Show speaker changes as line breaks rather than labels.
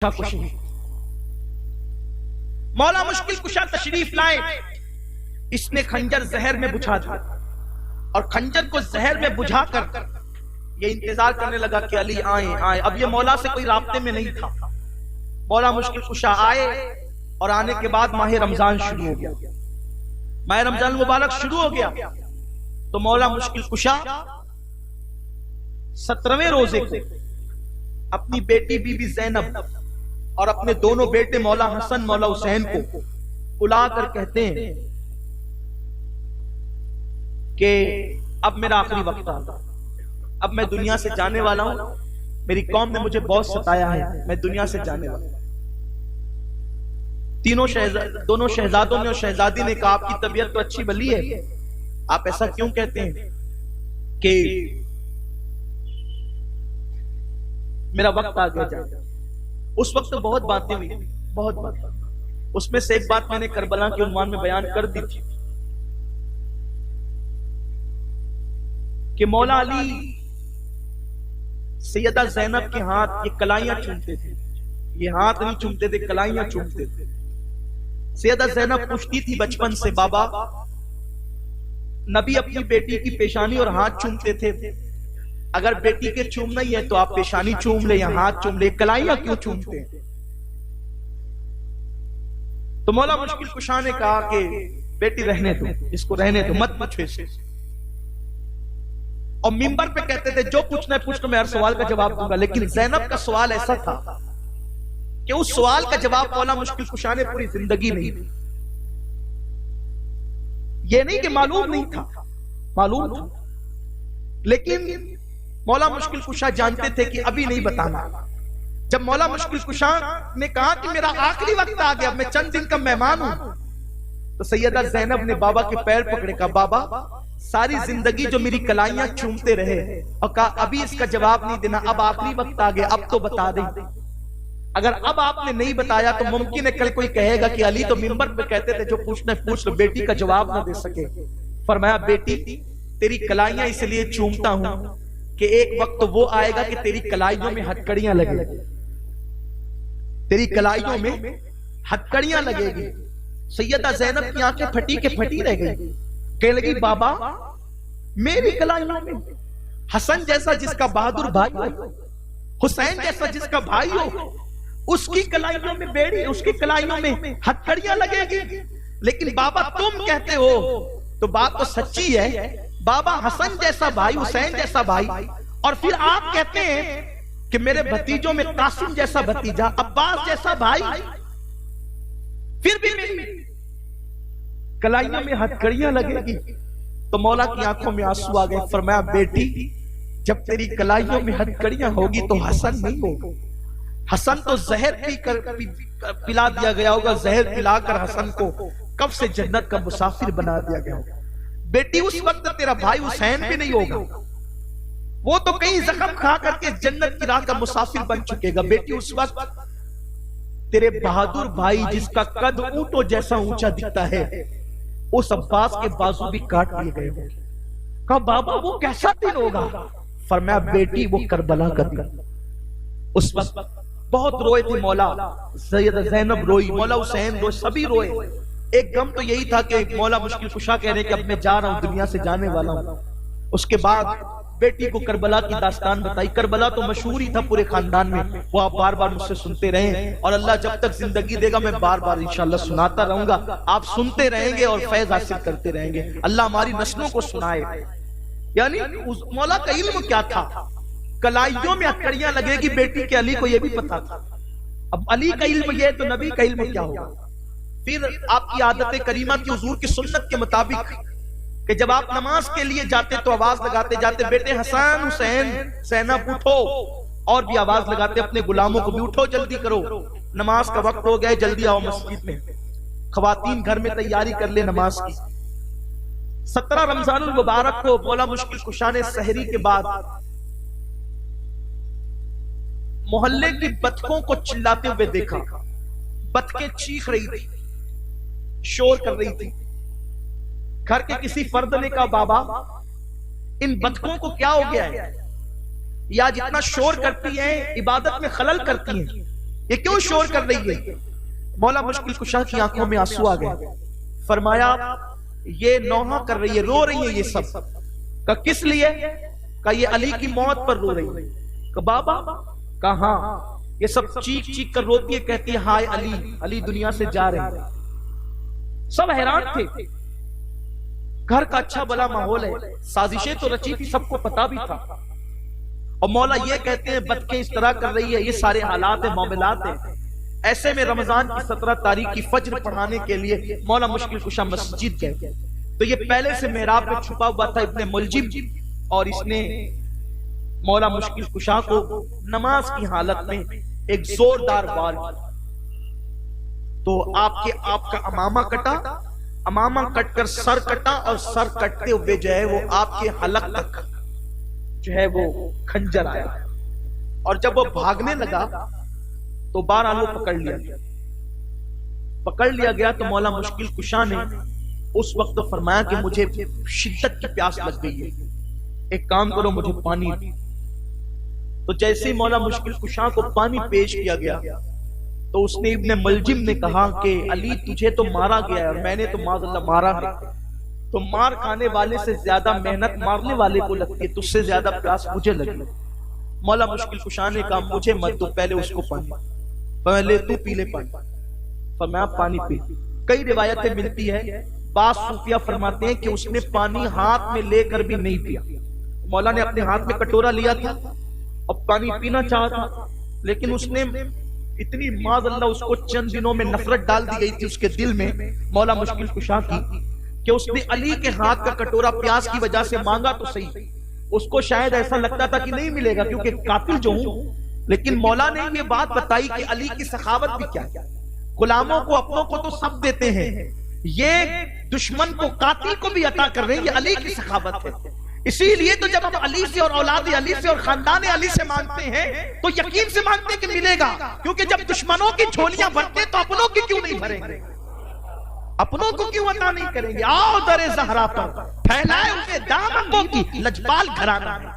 کشی مولا مشکل کشا تشریف لائے. اس نے خنجر زہر میں بجھا دیا اور خنجر کو زہر میں بجھا کر یہ انتظار کرنے لگا کہ علی آئیں آئیں. اب یہ مولا سے کوئی رابطے میں نہیں تھا. مولا مشکل کشا آئے اور آنے کے بعد ماہ رمضان شروع ہو گیا. ماہ رمضان مبارک شروع ہو گیا تو مولا مشکل کشا 17ویں روزے کو اپنی بیٹی بی بی زینب اور اپنے دونوں بیٹے مولا حسن مولا حسین کو بلا کر کہتے ہیں کہ اب میرا آخری وقت آ گیا, اب میں دنیا سے جانے والا ہوں. میری قوم نے مجھے بہت ستایا ہے, میں دنیا سے جانے والا ہوں. دونوں شہزادوں نے اور شہزادی نے کہا آپ کی طبیعت تو اچھی بھلی ہے, آپ ایسا کیوں کہتے ہیں کہ میرا وقت آ گیا. اس وقت بہت باتیں ہوئی, بہت باتیں. اس میں سے ایک بات میں نے کربلا کے عنوان میں بیان کر دی تھی کہ مولا علی سیدہ زینب کے ہاتھ یہ کلائیاں چومتے تھے. یہ ہاتھ نہیں چومتے تھے, کلائیاں چومتے تھے. سیدہ زینب پوچھتی تھی بچپن سے, بابا نبی اپنی بیٹی کی پیشانی اور ہاتھ چومتے تھے, اگر بیٹی کے چومنا ہی ہے تو آپ پیشانی چوم لے یا ہاتھ چوم لے, کلائیاں کیوں چومتے ہیں؟ تو مولا مشکل کشا نے کہا کہ بیٹی رہنے دو, اس کو رہنے دو, مت پوچھو اسے. اور منبر پہ کہتے تھے جو پوچھنا ہے پوچھ لو, میں ہر سوال کا جواب دوں گا. لیکن زینب کا سوال ایسا تھا کہ اس سوال کا جواب مولا مشکل کشا نے پوری زندگی نہیں دی. یہ نہیں کہ معلوم نہیں تھا, معلوم تھا, لیکن مولا مشکل کشا جانتے تھے کہ ابھی نہیں بتانا. جب مولا مشکل کشا نے کہا کہ میرا آخری وقت آ گیا, میں چند دن کا مہمان ہوں, تو سیدہ زینب نے بابا کے پیر پکڑے, کہا بابا ساری زندگی جو میری کلائیاں چومتے رہے, اور کہا ابھی اس کا جواب نہیں دینا, اب آخری وقت آ گیا, اب تو بتا دیں. اگر اب آپ نے نہیں بتایا تو ممکن ہے کل کوئی کہے گا کہ علی تو منبر پہ کہتے تھے جو پوچھنا ہے پوچھ لو, بیٹی کا جواب نہ دے سکے. فرمایا بیٹی تیری کلائیاں اس لیے چومتا ہوں کہ ایک وقت وہ آئے گا کہ تیری کلائیوں میں ہتکڑیاں لگے گی, تیری کلائیوں میں ہتکڑیاں لگے گی. سیدہ زینب کی آنکھیں پھٹی کے پھٹی رہ گئی, کہنے لگی بابا میری کلائیوں میں حسن جیسا جس کا بہادر بھائی ہو, حسین جیسا جس کا بھائی ہو, اس کی کلائیوں میں بیڑی, اس کی کلائیوں میں ہتکڑیاں لگے گی. لیکن بابا تم کہتے ہو تو بات تو سچی ہے, بابا حسن جیسا بھائی, حسین جیسا بھائی, اور پھر آپ کہتے ہیں کہ میرے بھتیجوں میں قاسم جیسا بھتیجا, عباس جیسا بھائی, پھر بھی میری کلائیوں میں ہتکڑیاں لگے گی. تو مولا کی آنکھوں میں آنسو آ گئے. فرمایا بیٹی جب تیری کلائیوں میں ہتکڑیاں ہوگی تو حسن نہیں ہوگا, حسن تو زہر پی کر پلا دیا گیا ہوگا, زہر پلا کر حسن کو کب سے جنت کا مسافر بنا دیا گیا ہوگا. بیٹی اس وقت تیرا بھائی حسین بھی نہیں ہوگا, وہ تو کئی زخم کھا کر کے جنت کی راہ کا مسافر بن چکے گا. بیٹی اس وقت تیرے بہادر بھائی جس کا قد اونٹوں جیسا اونچا دکھتا ہے, اس عباس کے بازو بھی کاٹ لیے گئے ہوں. کہا بابا وہ کیسا دن ہوگا؟ فرمایا بیٹی وہ کربلا کا دن. اس وقت بہت روئے تھے مولا, سیدہ زینب روئی, مولا حسین روئے, سبھی روئے. ایک غم تو یہی تھا کہ مولا مشکل کشا کہہ رہے کہ اب میں جا رہا ہوں, دنیا سے جانے والا ہوں. اس کے بعد بیٹی کو کربلا کی داستان بتائی. کربلا تو مشہور ہی تھا پورے خاندان میں, وہ آپ بار بار مجھ سے سنتے رہیں, اور اللہ جب تک زندگی دے گا میں بار بار انشاءاللہ سناتا رہوں گا. آپ سنتے رہیں گے اور فیض حاصل کرتے رہیں گے. اللہ ہماری نسلوں کو سنائے. یعنی مولا کا علم کیا تھا, کلائیوں میں ہتکڑیاں لگے گی بیٹی کے, علی کو یہ بھی پتا تھا. اب علی کا علم یہ تو نبی کا علم کیا ہوگا. پھر آپ کی عادت کریمہ کی, حضور کی سنت کے مطابق کہ جب آپ نماز کے لیے جاتے تو آواز لگاتے جاتے, بیٹے حسن حسین زینب اٹھو, اور بھی آواز لگاتے اپنے غلاموں کو بھی, اٹھو جلدی کرو, نماز کا وقت ہو گیا, جلدی آؤ مسجد میں, خواتین گھر میں تیاری کر لے نماز کی. 17 رمضان المبارک کو مولا مشکل کشا نے سحری کے بعد محلے کی بطخوں کو چلاتے ہوئے دیکھا. بطخیں چیخ رہی تھی, شور کر رہی تھی. گھر کے کسی فرد نے کہا بابا ان بطخوں کو کیا ہو گیا ہے, یا جتنا شور کرتی ہیں عبادت میں خلل کرتی ہیں, یہ کیوں شور کر رہی ہے؟ مولا مشکل کشا کی آنکھوں میں آنسو آ گئے. فرمایا یہ نوحہ کر رہی ہے، رو رہی ہے یہ سب. کہ کس لیے؟ کہ یہ علی کی موت پر رو رہی ہے. کہ بابا؟ کہ ہاں. یہ سب چیخ چیخ کر روتی ہے، کہتی ہے ہائے علی، علی دنیا سے جا رہے ہیں. سب حیران تھے. گھر کا اچھا بلا ماحول ہے، سازشیں تو رچی تھی، سب کو پتا بھی تھا. اور مولا یہ کہتے ہیں بدکیں اس طرح کر رہی ہے. یہ سارے حالات ہیں، معاملات ہیں. ایسے میں رمضان کی 17 تاریخ کی فجر پڑھانے کے لیے مولا مشکل کشا مسجد گئے. تو یہ پہلے سے محراب میں چھپا ہوا تھا ابن ملجم، اور اس نے مولا مشکل کشا کو نماز کی حالت میں ایک زوردار وار کیا. تو آپ کا امامہ کٹا، امامہ کٹ کر سر کٹا، اور سر کٹتے ہوئے جو ہے وہ آپ کے حلق تک جو ہے وہ کھنجر آیا. اور جب وہ بھاگنے لگا تو بہرحال وہ پکڑ لیا گیا. تو مولا مشکل کشا نے اس وقت فرمایا کہ مجھے شدت کی پیاس لگ گئی ہے، ایک کام کرو مجھے پانی. تو جیسے مولا مشکل کشا کو پانی پیش کیا گیا تو اس نے ابن ملجم نے کہا کہ علی تجھے تو مارا گیا ہے اور میں نے تو معاذ اللہ مارا ہے. تو مار کھانے والے سے زیادہ محنت مارنے والے کو لگتی ہے، تجھ سے زیادہ پیاس مجھے لگی. مولا مشکل کشا نے کہا مجھے مت دو، پہلے اس کو پانی، پہلے تو پی لے پانی. فرمایا پانی پی. کئی روایتیں ملتی ہے، بعض صوفیہ فرماتے ہیں کہ اس نے پانی ہاتھ میں لے کر بھی نہیں پیا. مولا نے اپنے ہاتھ میں کٹورا لیا تھا اور پانی پینا چاہا تھا، لیکن اس نے اتنی معاذ اللہ اس کو چند دنوں میں نفرت ڈال دی گئی تھی اس کے دل میں مولا مشکل کشا کی، کہ اس نے علی کے ہاتھ کا کٹورا پیاس کی وجہ سے مانگا تو صحیح، اس کو شاید ایسا لگتا تھا کہ نہیں ملے گا کیونکہ قاتل جو ہوں. لیکن مولا نے یہ بات بتائی کہ علی کی سخاوت بھی کیا ہے. غلاموں کو اپنوں کو تو سب دیتے ہیں، یہ دشمن کو قاتل کو بھی عطا کر رہے ہیں، یہ علی کی سخاوت ہے. اسی لیے تو جب ہم علی سے اور اولاد علی سے اور خاندان علی سے مانگتے ہیں تو یقین سے مانگتے ہیں کہ ملے گا، کیونکہ جب دشمنوں کی جھولیاں بھرتے تو اپنوں کی کیوں نہیں بھریں گے، اپنوں کو کیوں عطا نہیں کریں گے. آؤ در زہرا پر پھیلائے ان کے دامنوں کی لجپال گھرانہ.